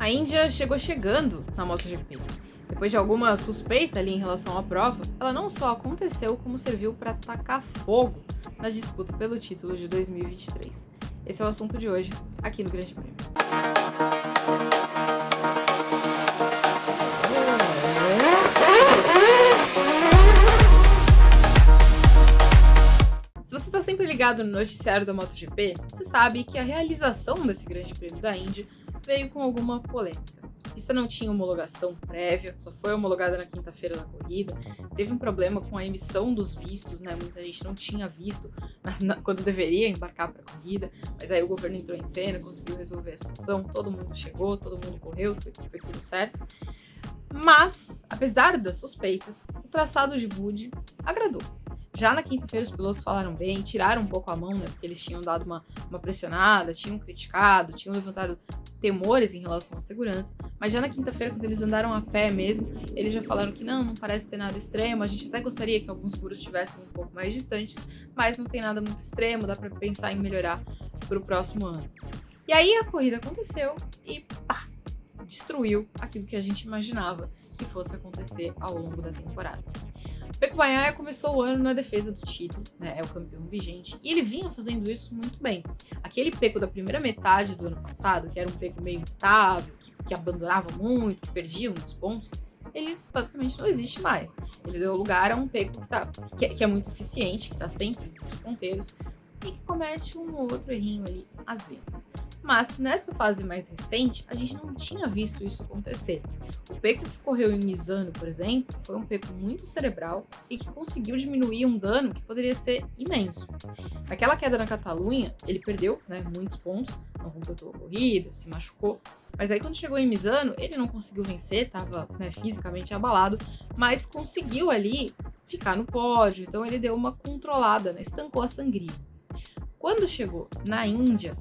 A Índia chegou chegando na MotoGP. Depois de alguma suspeita ali em relação à prova, ela não só aconteceu, como serviu para tacar fogo na disputa pelo título de 2023. Esse é o assunto de hoje, aqui no Grande Prêmio. Se você está sempre ligado no noticiário da MotoGP, você sabe que a realização desse Grande Prêmio da Índia veio com alguma polêmica. A pista não tinha homologação prévia, só foi homologada na quinta-feira da corrida. Teve um problema com a emissão dos vistos, né? Muita gente não tinha visto quando deveria embarcar para a corrida, mas aí o governo entrou em cena, conseguiu resolver a situação, todo mundo chegou, todo mundo correu, foi tudo certo. Mas, apesar das suspeitas, o traçado de Budi agradou. Já na quinta-feira os pilotos falaram bem, tiraram um pouco a mão, né, porque eles tinham dado uma pressionada, tinham criticado, tinham levantado temores em relação à segurança, mas já na quinta-feira, quando eles andaram a pé mesmo, eles já falaram que não parece ter nada extremo, a gente até gostaria que alguns muros estivessem um pouco mais distantes, mas não tem nada muito extremo, dá pra pensar em melhorar pro próximo ano. E aí a corrida aconteceu e pá, destruiu aquilo que a gente imaginava que fosse acontecer ao longo da temporada. Pecco Bagnaia começou o ano na defesa do título, né, é o campeão vigente, e ele vinha fazendo isso muito bem. Aquele Pecco da primeira metade do ano passado, que era um Pecco meio instável, que abandonava muito, que perdia muitos pontos, ele basicamente não existe mais. Ele deu lugar a um Pecco que é muito eficiente, que está sempre nos ponteiros, e que comete um ou outro errinho ali às vezes. Mas nessa fase mais recente, a gente não tinha visto isso acontecer. O Pecco que correu em Misano, por exemplo, foi um Pecco muito cerebral e que conseguiu diminuir um dano que poderia ser imenso. Naquela queda na Catalunha, ele perdeu, né, muitos pontos, não completou a corrida, se machucou. Mas aí quando chegou em Misano, ele não conseguiu vencer, estava, né, fisicamente abalado, mas conseguiu ali ficar no pódio, então ele deu uma controlada, né, estancou a sangria. Quando chegou na Índia,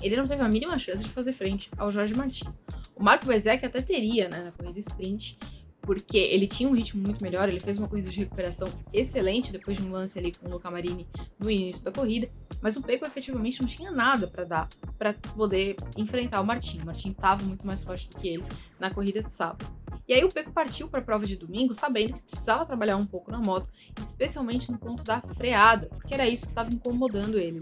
ele não teve a mínima chance de fazer frente ao Jorge Martin. O Marco Bezzecchi até teria, né, na corrida sprint, porque ele tinha um ritmo muito melhor, ele fez uma corrida de recuperação excelente depois de um lance ali com o Luca Marini no início da corrida, mas o Pecco efetivamente não tinha nada para dar para poder enfrentar o Martin. O Martin estava muito mais forte do que ele na corrida de sábado. E aí o Pecco partiu para a prova de domingo sabendo que precisava trabalhar um pouco na moto, especialmente no ponto da freada, porque era isso que estava incomodando ele.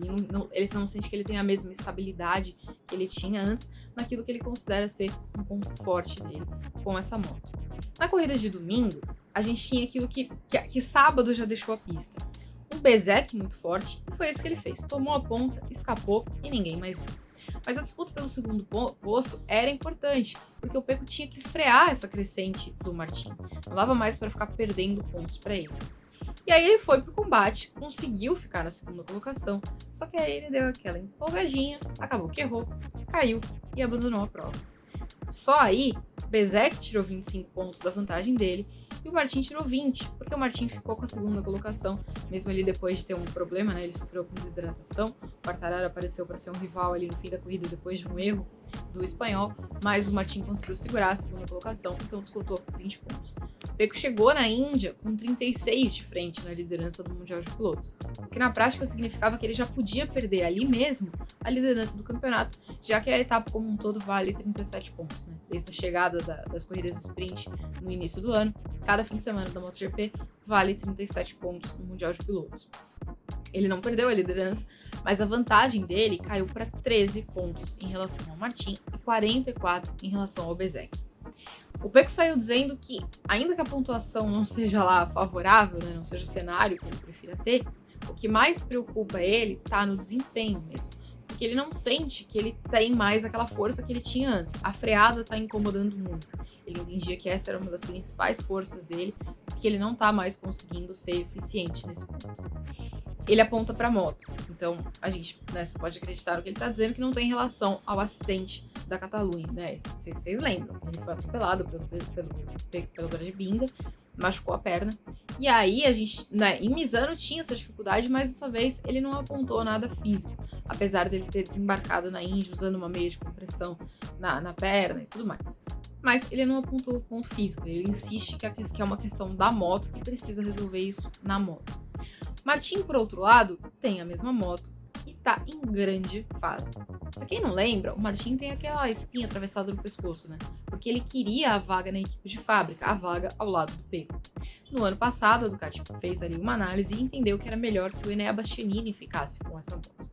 Ele não sente que ele tem a mesma estabilidade que ele tinha antes naquilo que ele considera ser um ponto forte dele com essa moto. Na corrida de domingo, a gente tinha aquilo que sábado já deixou a pista. Um Bezzecchi muito forte, e foi isso que ele fez. Tomou a ponta, escapou e ninguém mais viu. Mas a disputa pelo segundo posto era importante, porque o Pecco tinha que frear essa crescente do Martin. Não dava mais para ficar perdendo pontos para ele. E aí ele foi pro combate, conseguiu ficar na segunda colocação, só que aí ele deu aquela empolgadinha, acabou que errou, caiu e abandonou a prova. Só aí, Bezzecchi tirou 25 pontos da vantagem dele e o Martin tirou 20, porque o Martin ficou com a segunda colocação, mesmo ali depois de ter um problema, né? Ele sofreu com desidratação. O Quartararo apareceu para ser um rival ali no fim da corrida depois de um erro do espanhol, mas o Martin conseguiu segurar a segunda colocação, então disputou 20 pontos. O Pecco chegou na Índia com 36 de frente na liderança do Mundial de Pilotos, o que na prática significava que ele já podia perder ali mesmo a liderança do campeonato, já que a etapa como um todo vale 37 pontos, né? Desde a chegada das corridas sprint no início do ano, cada fim de semana da MotoGP vale 37 pontos no Mundial de Pilotos. Ele não perdeu a liderança, mas a vantagem dele caiu para 13 pontos em relação ao Martin e 44 em relação ao Bezzecchi. O Pecco saiu dizendo que, ainda que a pontuação não seja lá favorável, né, não seja o cenário que ele prefira ter, o que mais preocupa ele está no desempenho mesmo, porque ele não sente que ele tem mais aquela força que ele tinha antes. A freada está incomodando muito. Ele entendia que essa era uma das principais forças dele, porque ele não está mais conseguindo ser eficiente nesse ponto. Ele aponta para a moto, então a gente, né, só pode acreditar no que ele está dizendo, que não tem relação ao acidente da Catalunha, né? Vocês lembram, ele foi atropelado pelo Brad Binder, machucou a perna, e aí a gente, né, em Misano tinha essa dificuldade, mas dessa vez ele não apontou nada físico, apesar dele ter desembarcado na Índia usando uma meia de compressão na perna e tudo mais. Mas ele não apontou o ponto físico, ele insiste que é uma questão da moto e precisa resolver isso na moto. Martin, por outro lado, tem a mesma moto e tá em grande fase. Pra quem não lembra, o Martin tem aquela espinha atravessada no pescoço, né? Porque ele queria a vaga na equipe de fábrica, a vaga ao lado do Pecco. No ano passado, a Ducati fez ali uma análise e entendeu que era melhor que o Enea Bastianini ficasse com essa moto.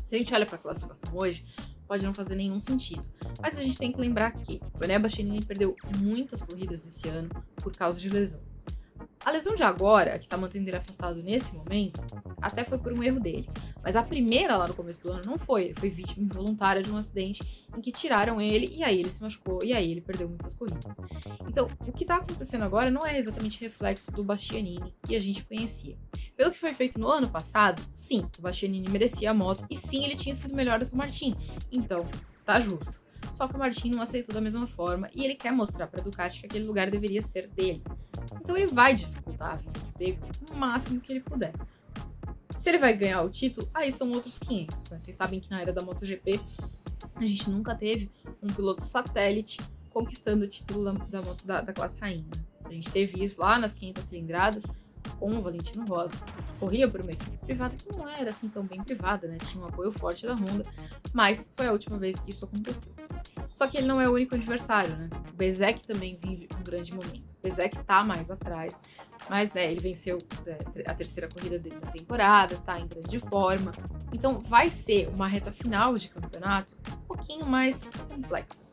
Se a gente olha para a classificação hoje, pode não fazer nenhum sentido, mas a gente tem que lembrar que o Enea Bastianini perdeu muitas corridas esse ano por causa de lesão. A lesão de agora, que tá mantendo ele afastado nesse momento, até foi por um erro dele. Mas a primeira lá no começo do ano não foi. Ele foi vítima involuntária de um acidente em que tiraram ele e aí ele se machucou e aí ele perdeu muitas corridas. Então, o que tá acontecendo agora não é exatamente reflexo do Bastianini que a gente conhecia. Pelo que foi feito no ano passado, sim, o Bastianini merecia a moto e sim, ele tinha sido melhor do que o Martin. Então, tá justo. Só que o Martin não aceitou da mesma forma e ele quer mostrar pra Ducati que aquele lugar deveria ser dele. Então ele vai dificultar a vida do Pecco o máximo que ele puder. Se ele vai ganhar o título, aí são outros 500, né? Vocês sabem que na era da MotoGP a gente nunca teve um piloto satélite conquistando o título da classe rainha. A gente teve isso lá nas 500 cilindradas com o Valentino Rossi, que corria por uma equipe privada que não era assim tão bem privada, né? Tinha um apoio forte da Honda, mas foi a última vez que isso aconteceu. Só que ele não é o único adversário, né? O Bezzecchi também vive um grande momento. O Bezzecchi tá mais atrás, mas né, ele venceu a terceira corrida dele da temporada, tá em grande forma. Então vai ser uma reta final de campeonato um pouquinho mais complexa.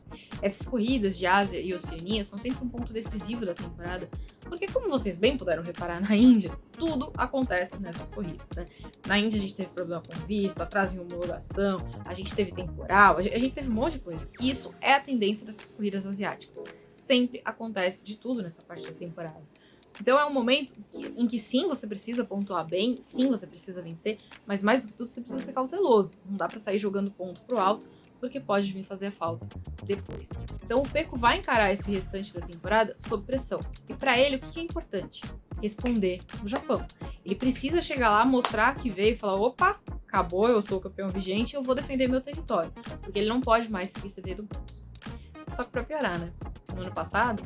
Essas corridas de Ásia e Oceania são sempre um ponto decisivo da temporada, porque como vocês bem puderam reparar na Índia, tudo acontece nessas corridas, né? Na Índia a gente teve problema com visto, atraso em homologação, a gente teve temporal, a gente teve um monte de coisa. E isso é a tendência dessas corridas asiáticas. Sempre acontece de tudo nessa parte da temporada. Então é um momento em que sim, você precisa pontuar bem, sim, você precisa vencer, mas mais do que tudo você precisa ser cauteloso. Não dá pra sair jogando ponto pro alto, porque pode vir fazer a falta depois. Então o Pecco vai encarar esse restante da temporada sob pressão. E para ele, o que é importante? Responder no Japão. Ele precisa chegar lá, mostrar que veio e falar: opa, acabou, eu sou o campeão vigente, eu vou defender meu território. Porque ele não pode mais se exceder do bolso. Só que pra piorar, né? No ano passado,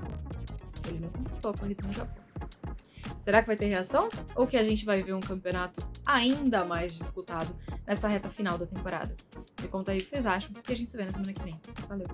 ele não completou a corrida no Japão. Será que vai ter reação? Ou que a gente vai ver um campeonato ainda mais disputado nessa reta final da temporada? Me conta aí o que vocês acham, e a gente se vê na semana que vem. Valeu!